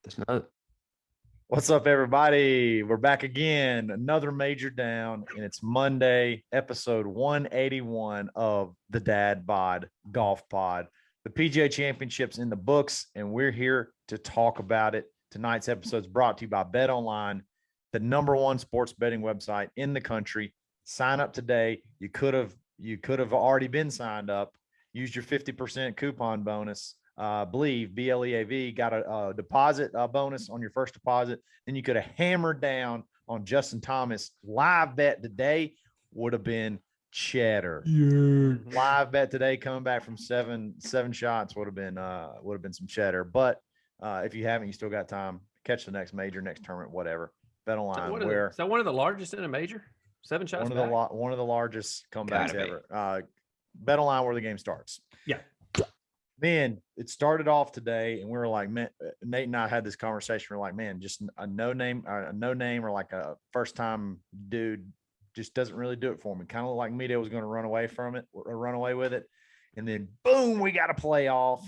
There's no. What's up, everybody? We're back again. Another major down, and it's Monday, episode 181 of the Dadbod Golf Pod. The PGA Championship's in the books, and we're here to talk about it. Tonight's episode is brought to you by Bet Online, the #1 sports betting website in the country. Sign up today. You could have already been signed up. Used your 50% coupon bonus. Believe BLEAV got a deposit bonus on your first deposit. Then you could have hammered down on Justin Thomas. Live bet today would have been cheddar. Yeah. Live bet today coming back from seven shots would have been some cheddar. But if you haven't, you still got time. Catch the next major, next tournament, whatever. Bet Online. Is that one of the largest in a major? 7 shots. One of the largest comebacks ever. Bet Online, where the game starts. Yeah. Man, it started off today, and we were like, man, Nate and I had this conversation. We're like, man, just a no name or like a first time dude just doesn't really do it for me. Kind of like Mito was going to run away with it. And then boom, we got a playoff,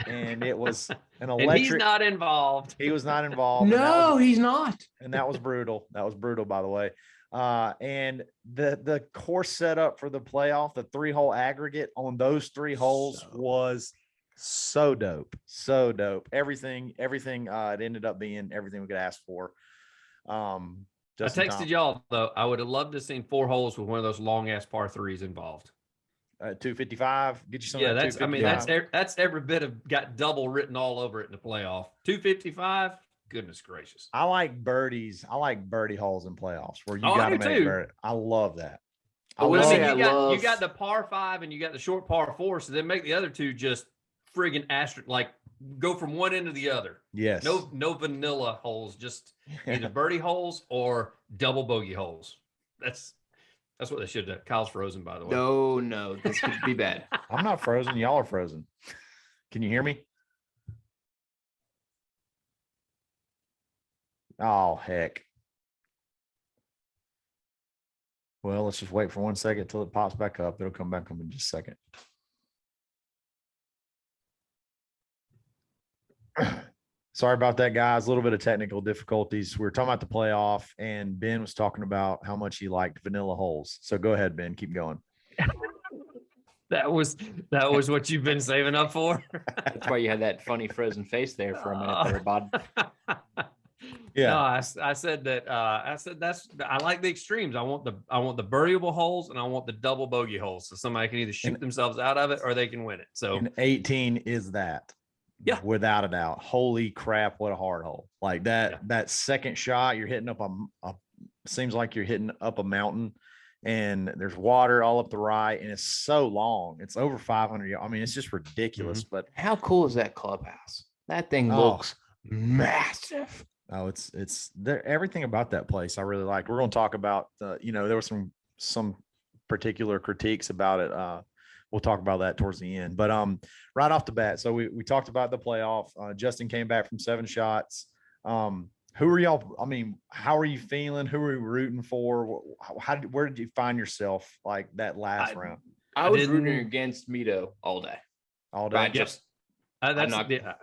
and it was an electric. And he's not involved. He was not involved. No, he's not. And that was brutal. That was brutal, by the way. And the course setup for the playoff, the 3-hole aggregate on those 3 holes was so dope. Everything it ended up being everything we could ask for. I texted y'all though. I would have loved to have seen 4 holes with one of those long ass par 3s involved. 255. Get you some. Yeah, that's every bit of got double written all over it in the playoff. 255. Goodness gracious. I like birdies. I like birdie holes in playoffs where you got to make birdie. I love that. You got the par 5 and you got the short par 4, so then make the other 2 just friggin' asterisk, like go from one end to the other. Yes. No vanilla holes, just either birdie holes or double bogey holes. That's what they should have done. Kyle's frozen, by the way. No, this could be bad. I'm not frozen. Y'all are frozen. Can you hear me? Oh, heck. Well, let's just wait for 1 second till it pops back up. It'll come back up in just a second. Sorry about that, guys. A little bit of technical difficulties. We were talking about the playoff, and Ben was talking about how much he liked vanilla holes. So go ahead, Ben. Keep going. That was what you've been saving up for. That's why you had that funny frozen face there for a minute there, bud. Yeah. No, I said I like the extremes. I want the birdieable holes and I want the double bogey holes. So somebody can either shoot themselves out of it or they can win it. So and 18 is that. Yeah. Without a doubt. Holy crap, what a hard hole. Like that, that second shot, you're hitting up seems like you're hitting up a mountain, and there's water all up the right, and it's so long. It's over 500 yards. I mean, it's just ridiculous. But how cool is that clubhouse? That thing looks massive. Oh, it's there. Everything about that place I really like. We're going to talk about there were some particular critiques about it. We'll talk about that towards the end. But right off the bat, so we talked about the playoff. Justin came back from 7 shots. Who are y'all? I mean, how are you feeling? Who are you rooting for? Where did you find yourself like that last round? I was rooting against Mito all day. All day.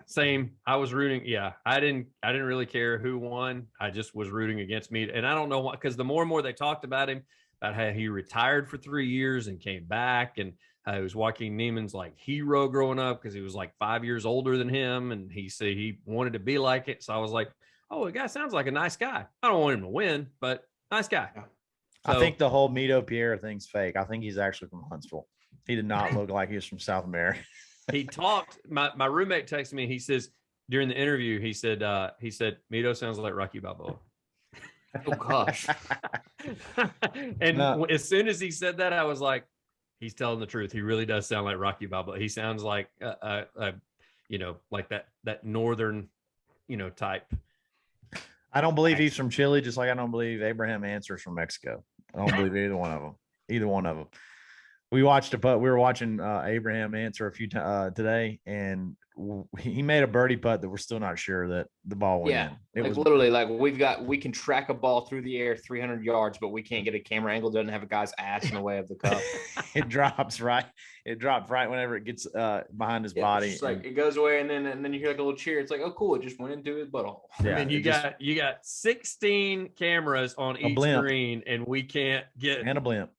Same. I was rooting. Yeah, I didn't really care who won. I just was rooting against Mito, and I don't know why. Because the more and more they talked about him, about how he retired for 3 years and came back, and it was Joaquin Neiman's like hero growing up because he was like 5 years older than him, and he said he wanted to be like it. So I was like, oh, the guy sounds like a nice guy. I don't want him to win, but nice guy. So, I think the whole Mito Pierre thing's fake. I think he's actually from Huntsville. He did not look like he was from South America. He talked. My roommate texted me. He says during the interview, he said Mito sounds like Rocky Balboa. Oh gosh. And as soon as he said that, I was like, he's telling the truth. He really does sound like Rocky Balboa. He sounds like like that northern, type. I don't believe he's from Chile, just like I don't believe Abraham Answer's from Mexico. I don't believe either one of them. We were watching Abraham Answer a few times today, and he made a birdie putt that we're still not sure that the ball went in. It like was literally like we can track a ball through the air 300 yards, but we can't get a camera angle. Doesn't have a guy's ass in the way of the cup. it drops right. It dropped right whenever it gets behind his body. It's like it goes away, and then you hear like a little cheer. It's like, oh, cool! It just went into his butthole. Yeah, I mean, you got 16 cameras on each green, and we can't get and a blimp.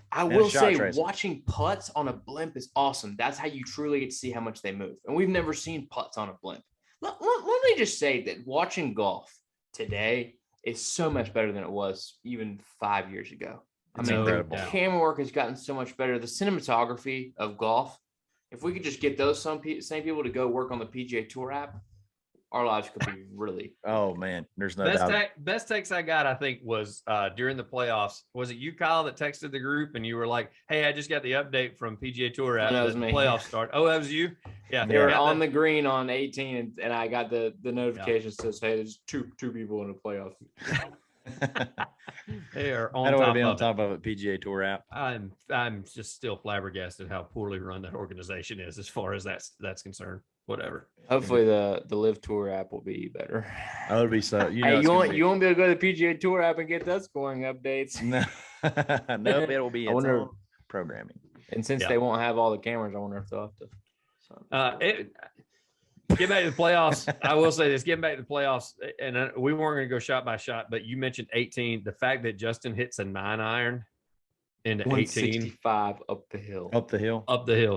I will say, watching putts on a blimp is awesome. That's how you truly get to see how much they move. And we've never seen putts on a blimp. Let me just say that watching golf today is so much better than it was even 5 years ago. It's incredible. The camera work has gotten so much better. The cinematography of golf, if we could just get those same people to go work on the PGA Tour app, our lives could be really. Oh man, there's no doubt. Best text I got, I think, was during the playoffs. Was it you, Kyle, that texted the group and you were like, "Hey, I just got the update from PGA Tour app that the playoffs start." Oh, that was you. Yeah, they were on the green on 18, and I got the notification says, "Hey, there's two people in the playoffs." They are on How do I top be of on top of it, PGA Tour app? I'm just still flabbergasted how poorly run that organization is as far as that's concerned. Whatever. Hopefully the Live Tour app will be better. Oh, it'll be so. You won't be able to go to the PGA Tour app and get that scoring updates. No, nope, it'll be its own programming. And since they won't have all the cameras, I wonder if they'll have to. Get back to the playoffs. I will say this: getting back to the playoffs, and we weren't going to go shot by shot, but you mentioned 18. The fact that Justin hits a 9-iron into 18, 165 up the hill.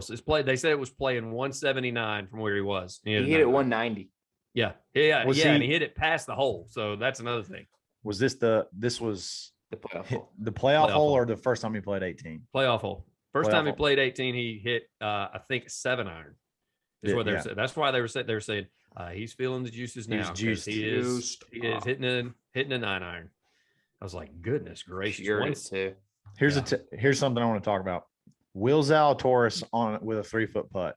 So it's played. They said it was playing 179 from where he was. He hit it 190. Yeah, and he hit it past the hole. So that's another thing. Was this was the playoff hole? The playoff hole, or the first time he played 18? Playoff hole. First time he played 18, he hit I think 7-iron. That's why they were saying he's feeling the juices now. He is hitting a 9-iron. I was like, goodness gracious. Here's something I want to talk about. Will Zalatoris with a 3-foot putt.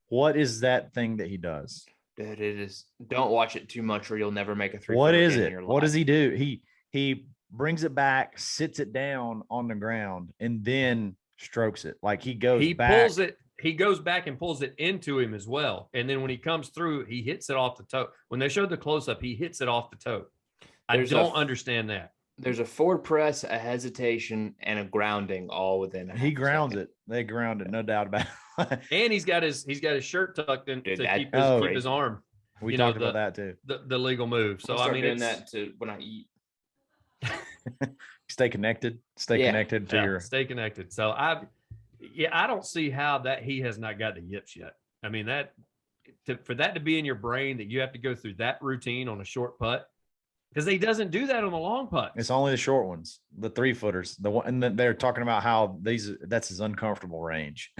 What is that thing that he does? Dude, it is. Don't watch it too much, or you'll never make a 3-foot. What is it? What does he do? He brings it back, sits it down on the ground, and then strokes it. Like he pulls it. He goes back and pulls it into him as well. And then when he comes through, he hits it off the toe. When they showed the close-up, he hits it off the toe. I don't understand that. There's a forward press, a hesitation, and a grounding all within. He grounds it. They ground it, no doubt about it. And he's got his shirt tucked in to keep his arm. We talked about that too. The legal move. So I mean, doing that to when I eat. Stay connected. Stay connected to your. Stay connected. So I don't see how that he has not got the yips yet. I mean for that to be in your brain that you have to go through that routine on a short putt. Because he doesn't do that on the long putts. It's only the short ones, the 3-footers. And they're talking about how that's his uncomfortable range.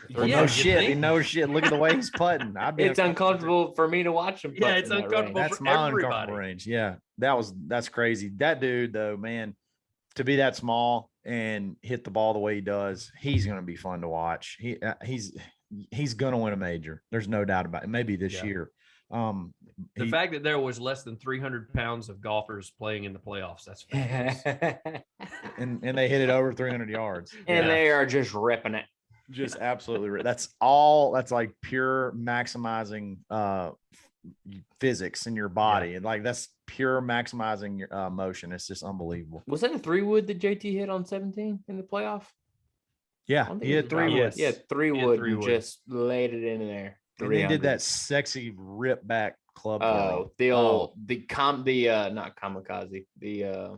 No shit. Look at the way he's putting. It's uncomfortable for me to watch him. Yeah, it's uncomfortable. That's my uncomfortable range. Yeah, that's crazy. That dude, though, man, to be that small and hit the ball the way he does, he's going to be fun to watch. He's going to win a major. There's no doubt about it. Maybe this year. The fact that there was less than 300 pounds of golfers playing in the playoffs, that's fantastic. and they hit it over 300 yards. And they are just ripping it. Just absolutely. That's like pure maximizing physics in your body. And like that's pure maximizing your motion. It's just unbelievable. Was that a 3-wood that JT hit on 17 in the playoff? Yeah, he hit 3-wood. Yeah, 3-wood and just laid it in there. And they did that sexy rip back club. Not kamikaze. It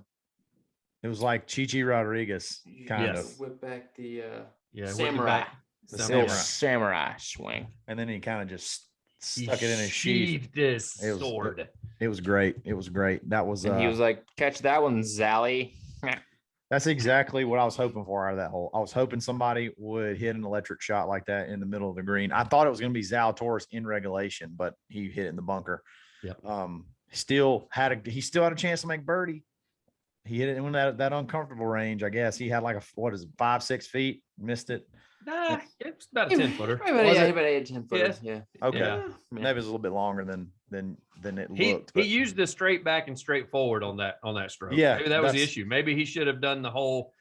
was like Chichi Rodriguez kind of whip back the samurai swing, and then he kind of just stuck it in his sheath. Sword. It was great. That was. And he was like, "Catch that one, Zally." That's exactly what I was hoping for out of that hole. I was hoping somebody would hit an electric shot like that in the middle of the green. I thought it was going to be Zalatoris in regulation, but he hit it in the bunker. Yep. He still had a chance to make birdie. He hit it in that uncomfortable range. I guess he had like 5-6 feet, missed it. Nah, it's about a 10-footer. About a 10-footer. Yeah. Okay. Yeah. Maybe it was a little bit longer than it looked. He used the straight back and straight forward on that stroke. Yeah. Maybe that was the issue. Maybe he should have done the whole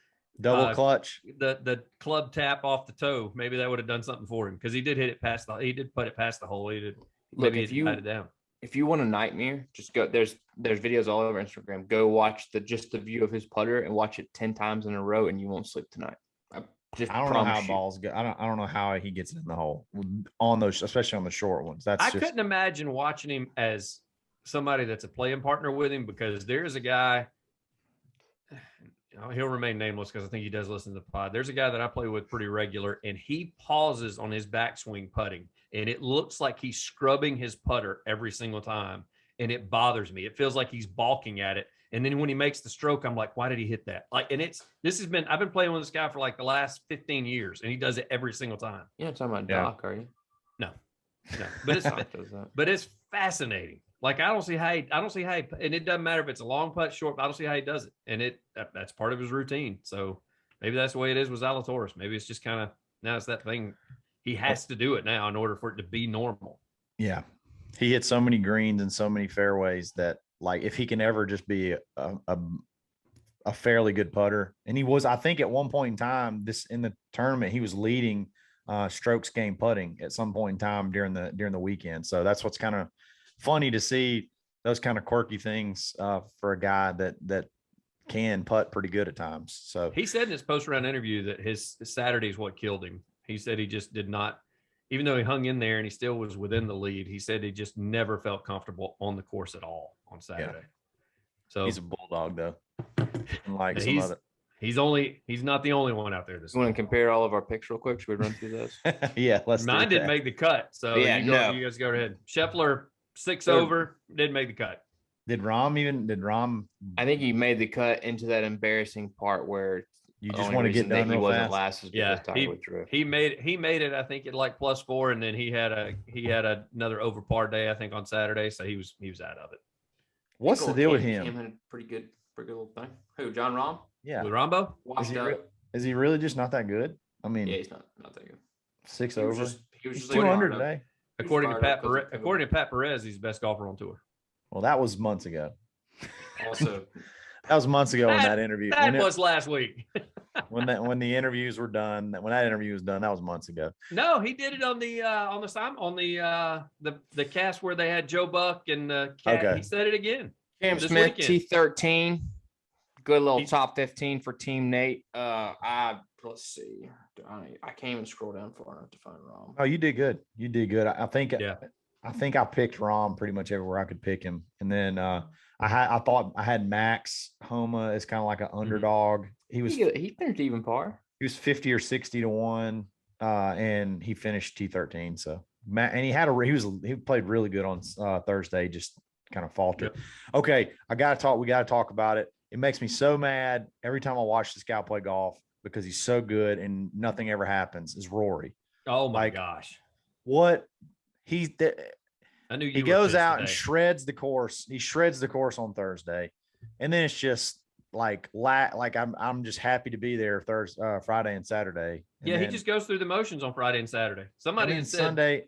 Double clutch. The club tap off the toe. Maybe that would have done something for him because he did hit it past he did put it past the hole. He did. Look, if you want a nightmare, just go. There's videos all over Instagram. Go watch just the view of his putter and watch it 10 times in a row, and you won't sleep tonight. I don't know how balls go. I don't know how he gets it in the hole on those, especially on the short ones. I couldn't imagine watching him as somebody that's a playing partner with him, because there's a guy. He'll remain nameless because I think he does listen to the pod. There's a guy that I play with pretty regular, and he pauses on his backswing putting, and it looks like he's scrubbing his putter every single time, and it bothers me. It feels like he's balking at it. And then when he makes the stroke, I'm like, why did he hit that? Like, and I've been playing with this guy for like the last 15 years, and he does it every single time. You're not talking about Doc, are you? No, but it's fascinating. Like, I don't see how he, and it doesn't matter if it's a long putt, short, I don't see how he does it. And that's part of his routine. So maybe that's the way it is with Zalatoris. Maybe it's just kind of, now it's that thing. He has to do it now in order for it to be normal. Yeah. He hit so many greens and so many fairways that, like, if he can ever just be a fairly good putter. And he was, I think at one point in time, in the tournament, he was leading strokes game putting at some point in time during the weekend. So that's what's kind of funny to see, those kind of quirky things for a guy that can putt pretty good at times. So he said in his post-round interview that his Saturday is what killed him. He said he just did not, even though he hung in there and he still was within the lead, he said he just never felt comfortable on the course at all on Saturday. Yeah. So he's a bulldog though. Like he's not the only one out there. You want to compare all of our picks real quick? Should we run through those? Yeah, let's. Mine didn't make the cut, so yeah, you guys go ahead. Scheffler 6 over, didn't make the cut. Did Rahm? I think he made the cut into that embarrassing part where you just want to get done. He wasn't last. Yeah, he made it. I think at like +4, and then he had another over par day, I think, on Saturday, so he was out of it. What's the deal with him? Cam had a pretty good little thing. Who? John Rahm? Yeah, with Rombo. Is he really just not that good? I mean, yeah, he's not that good. 6 over. He was just 200 today. According to Pat Perez, he's the best golfer on tour. Well, that was months ago. Also, that was months ago in that interview. That was last week. when the interviews were done, when that interview was done, that was months ago. No, he did it on the cast where they had Joe Buck and okay. He said it again. Cam Smith, T13, good little top 15 for Team Nate. Let's see. I can't even scroll down far enough to find Rahm. Oh, you did good. I think I picked Rahm pretty much everywhere I could pick him. And then I thought I had Max Homa as kind of like an underdog. He finished even par. He was 50 or 60 to 1, and he finished T13. So he played really good on Thursday, just kind of faltered. Yep. Okay, we got to talk about it. It makes me so mad every time I watch this guy play golf, because he's so good and nothing ever happens, is Rory. Oh my gosh. What he goes out today. And shreds the course. He shreds the course on Thursday. And then it's just like I'm just happy to be there Friday and Saturday. And he just goes through the motions on Friday and Saturday. Somebody said Sunday,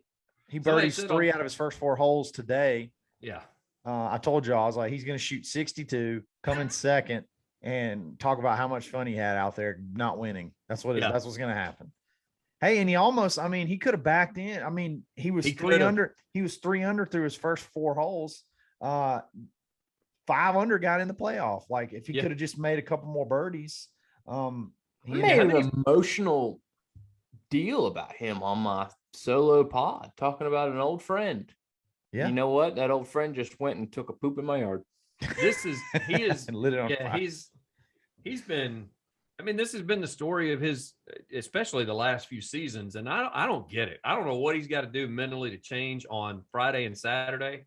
he birdies 3 out of his first 4 holes today. Yeah. I told you, I was like, he's going to shoot 62, come in second, and talk about how much fun he had out there not winning. That's what's going to happen. Hey, and he could have backed in. I mean, he was 3 under. He was 3 under through his first 4 holes. 5 under got in the playoff. Like, if he could have just made a couple more birdies. He made an emotional deal about him on my solo pod, talking about an old friend. Yeah. You know what? That old friend just went and took a poop in my yard. He is and lit it on fire. He's been, I mean, this has been the story of his, especially the last few seasons. And I don't get it. I don't know what he's got to do mentally to change on Friday and Saturday.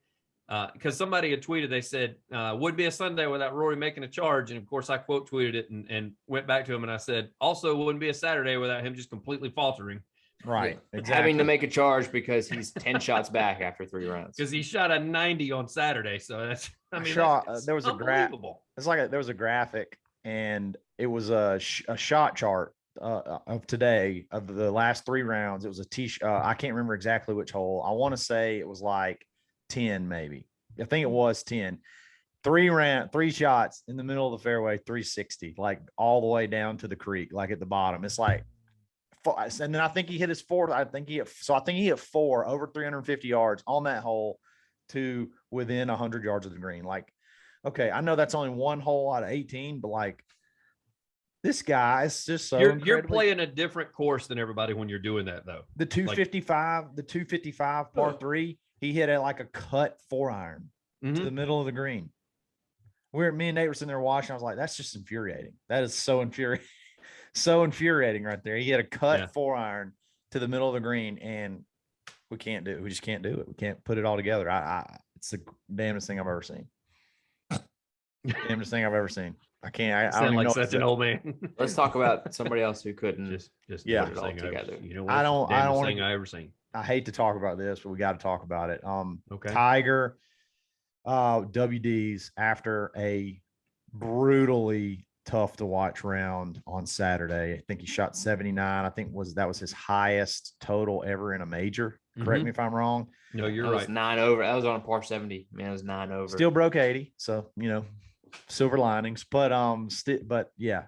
Because somebody had tweeted, they said, would be a Sunday without Rory making a charge. And of course I quote tweeted it and went back to him. And I said, also wouldn't be a Saturday without him just completely faltering. Right. Yeah. Exactly. Having to make a charge because he's 10 shots back after 3 rounds. Because he shot a 90 on Saturday. So that's, there was a graphic. It's like there was a graphic, and it was a shot chart of today of the last 3 rounds. It was I can't remember exactly which hole. I want to say it was like 10, maybe. I think it was 10. three shots in the middle of the fairway, 360, like all the way down to the creek, like at the bottom. It's like, and then I think he hit his fourth. I think he hit 4 over 350 yards on that hole to within 100 yards of the green. Like, okay, I know that's only one hole out of 18, but like, this guy is just so you're playing a different course than everybody when you're doing that, though. The 255 par 3, he hit it like a cut 4-iron to the middle of the green. Me and Nate were sitting there watching. I was like, that's just infuriating. That is so infuriating. So infuriating right there. He hit a cut 4-iron to the middle of the green, and we just can't do it. We can't put it all together. It's the damnedest thing I've ever seen. Damnedest thing I've ever seen. I can't. I don't like know such an old man. Let's talk about somebody else who couldn't just put it all together. You know what? I don't thing I ever seen. I hate to talk about this, but we got to talk about it. Okay. Tiger, WDs after a brutally tough to watch round on Saturday. I think he shot 79. I think that was his highest total ever in a major. Correct me if I'm wrong. No, you're right. That was 9 over. That was on a par 70. Man, it was 9 over. Still broke 80. So, silver linings. But yeah.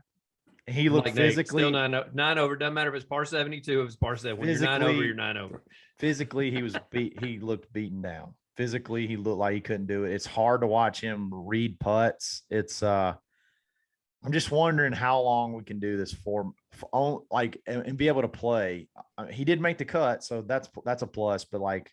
He looked like physically still 9 over. Doesn't matter if it's par 72, if it's par 7. When you're 9 over, you're 9 over. Physically, he looked beaten down. Physically, he looked like he couldn't do it. It's hard to watch him read putts. It's I'm just wondering how long we can do this for and be able to play. He did make the cut, so that's a plus. But like,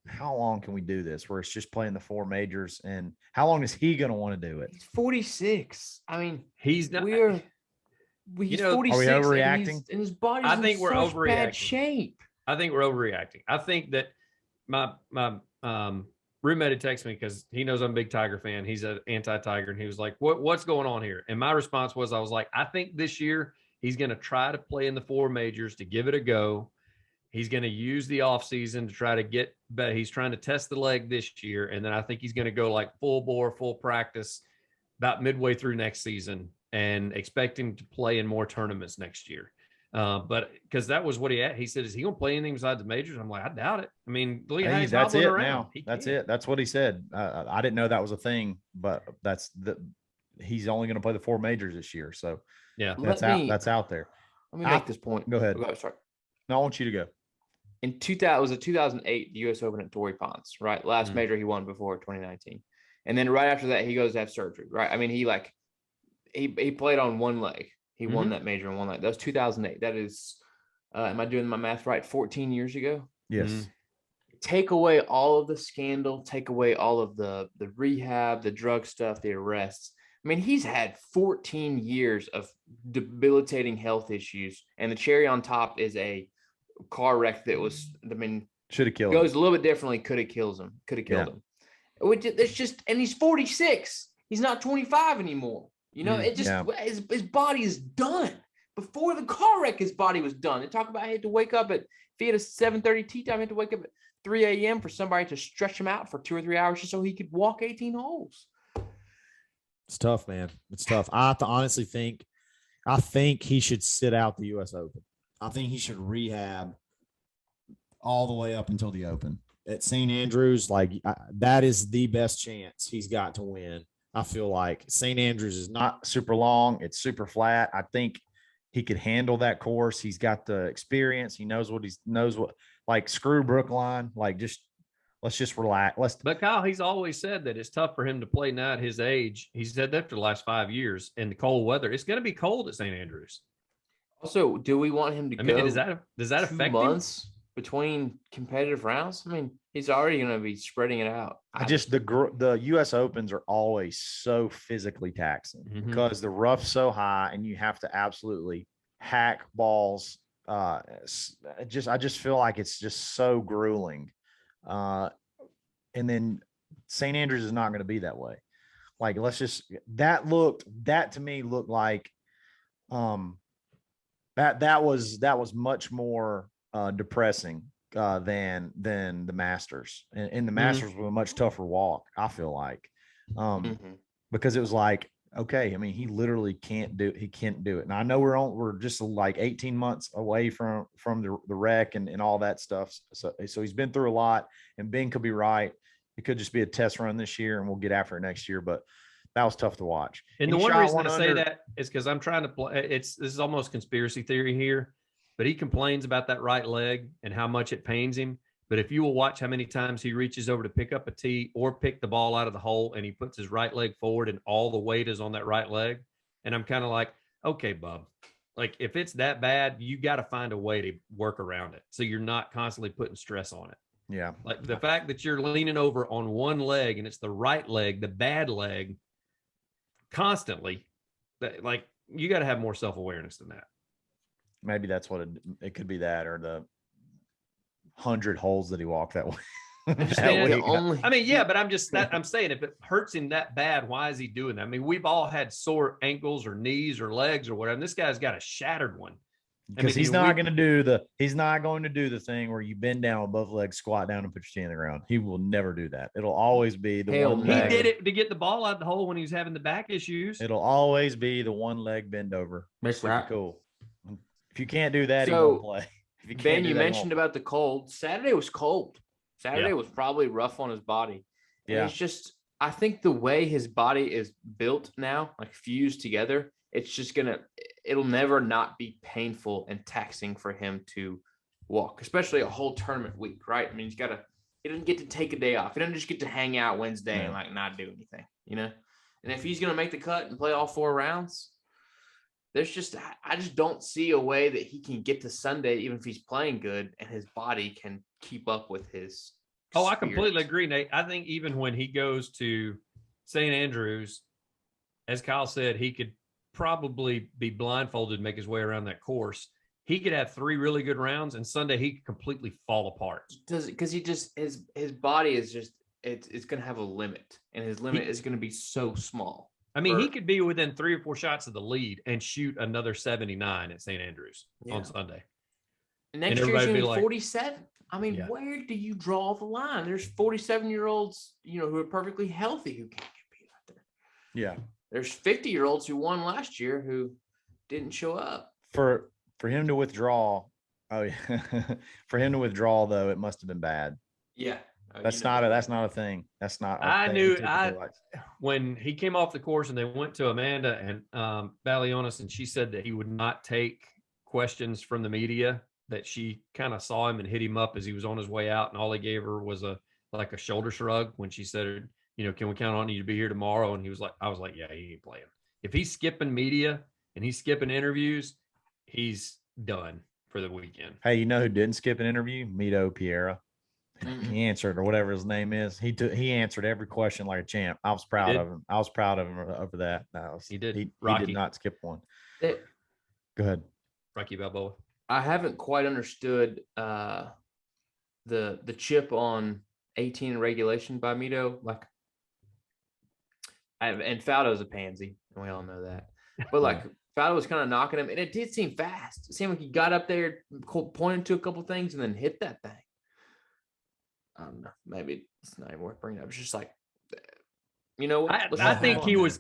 how long can we do this where it's just playing the 4 majors? And how long is he going to want to do it? He's 46. I mean, he's not. He's 46. Are we overreacting? And his body's in we're such overreacting. bad shape. I think we're overreacting. I think that my roommate had texted me because he knows I'm a big Tiger fan. He's an anti-Tiger, and he was like, what's going on here? And my response was, I was like, I think this year he's going to try to play in the 4 majors to give it a go. He's going to use the offseason to try to get better. He's trying to test the leg this year, and then I think he's going to go like full bore, full practice about midway through next season, and expect him to play in more tournaments next year. But because that was what he said, is he going to play anything besides the majors? I'm like, I doubt it. I mean, look at how he's that's it around. Now. That's it. That's what he said. I didn't know that was a thing, but he's only going to play the 4 majors this year. So yeah, that's out there. Let me make this point. Go ahead. Sorry. No, I want you to go. In 2008, the U.S. Open at Torrey Pines, right? Last major he won before 2019. And then right after that, he goes to have surgery, right? I mean, he played on one leg. He won that major on one leg. That was 2008. That is, am I doing my math right? 14 years ago? Yes. Take away all of the scandal, take away all of the rehab, the drug stuff, the arrests. I mean, he's had 14 years of debilitating health issues. And the cherry on top is a car wreck that was, should have killed him. Goes a little bit differently. Could have killed him. him. It's just, and he's 46. He's not 25 anymore. His body is done. Before the car wreck, his body was done. They talk about he had to wake up if he had a 7:30 tee time, he had to wake up at 3 a.m. for somebody to stretch him out for 2 or 3 hours just so he could walk 18 holes. It's tough, man. It's tough. I honestly think he should sit out the U.S. Open. I think he should rehab all the way up until the Open. At St. Andrews, that is the best chance he's got to win. I feel like St. Andrews is not super long. It's super flat. I think he could handle that course. He's got the experience. He knows screw Brookline. Let's just relax. But Kyle, he's always said that it's tough for him to play now at his age. He's said that for the last 5 years in the cold weather. It's going to be cold at St. Andrews. Also, do we want him to go? Does that affect 2 months between competitive rounds? I mean, he's already going to be spreading it out. The U.S. Opens are always so physically taxing because the rough's so high and you have to absolutely hack balls. I just feel like it's just so grueling. And then St. Andrews is not going to be that way. That to me looked like that was much more depressing than the Masters, and the Masters was a much tougher walk. I feel like, because it was like, okay, I mean, he literally can't do it. And I know we're just like 18 months away from the wreck and all that stuff. So he's been through a lot, and Ben could be right. It could just be a test run this year and we'll get after it next year. But That was tough to watch. And the one reason I say that is because I'm trying to play. This is almost conspiracy theory here, but he complains about that right leg and how much it pains him. But if you will watch how many times he reaches over to pick up a tee or pick the ball out of the hole and he puts his right leg forward and all the weight is on that right leg. And I'm kind of like, okay, bub, like if it's that bad, you got to find a way to work around it. So you're not constantly putting stress on it. Yeah. Like the fact that you're leaning over on one leg and it's the right leg, the bad leg, constantly, that like you got to have more self-awareness than that. Maybe that's what it could be, that or the 100 holes that he walked that way. I mean, yeah, but I'm saying if it hurts him that bad, why is he doing that? I mean, we've all had sore ankles or knees or legs or whatever. And this guy's got a shattered one. Because he's not going to do the thing where you bend down with both legs, squat down, and put your chin on the ground. He will never do that. It'll always be the one leg. He did it to get the ball out of the hole when he was having the back issues. It'll always be the one leg bend over. That's right. Cool. If you can't do that, he won't play. Ben, you mentioned about the cold. Saturday was cold. Saturday was probably rough on his body. And it's just, I think the way his body is built now, like fused together, it's just it'll never not be painful and taxing for him to walk, especially a whole tournament week, right? I mean, he doesn't get to take a day off. He doesn't just get to hang out Wednesday and like not do anything, you know? And if he's going to make the cut and play all 4 rounds, I just don't see a way that he can get to Sunday, even if he's playing good and his body can keep up with his. I completely agree, Nate. I think even when he goes to St. Andrews, as Kyle said, he could probably be blindfolded, make his way around that course. He could have 3 really good rounds, and Sunday he could completely fall apart. Because he just his body is just it's going to have a limit, and his limit is going to be so small. I mean, he could be within 3 or 4 shots of the lead and shoot another 79 at St. Andrews on Sunday. Next year's going to be 47. I mean, where do you draw the line? There's 47-year-olds, who are perfectly healthy who can't get beat out there. Yeah. There's 50-year-olds who won last year who didn't show up. For him to withdraw, for him to withdraw though, it must have been bad. Yeah. That's not a thing. That's not. When he came off the course and they went to Amanda and Balionis, and she said that he would not take questions from the media, that she kind of saw him and hit him up as he was on his way out, and all he gave her was a shoulder shrug when she said, can we count on you to be here tomorrow? And I was like, yeah, he ain't playing. If he's skipping media and he's skipping interviews, he's done for the weekend. Hey, you know who didn't skip an interview? Mito Piera. He answered, or whatever his name is. He answered every question like a champ. I was proud of him. I was proud of him over that. He did. He did not skip one. Go ahead. Rocky Balboa. I haven't quite understood the chip on 18 in regulation by Mito. And Faldo's a pansy, and we all know that. But Faldo was kind of knocking him, and it did seem fast. It seemed like he got up there, pointed to a couple things, and then hit that thing. I don't know. Maybe it's not even worth bringing up. It's just like, I think he was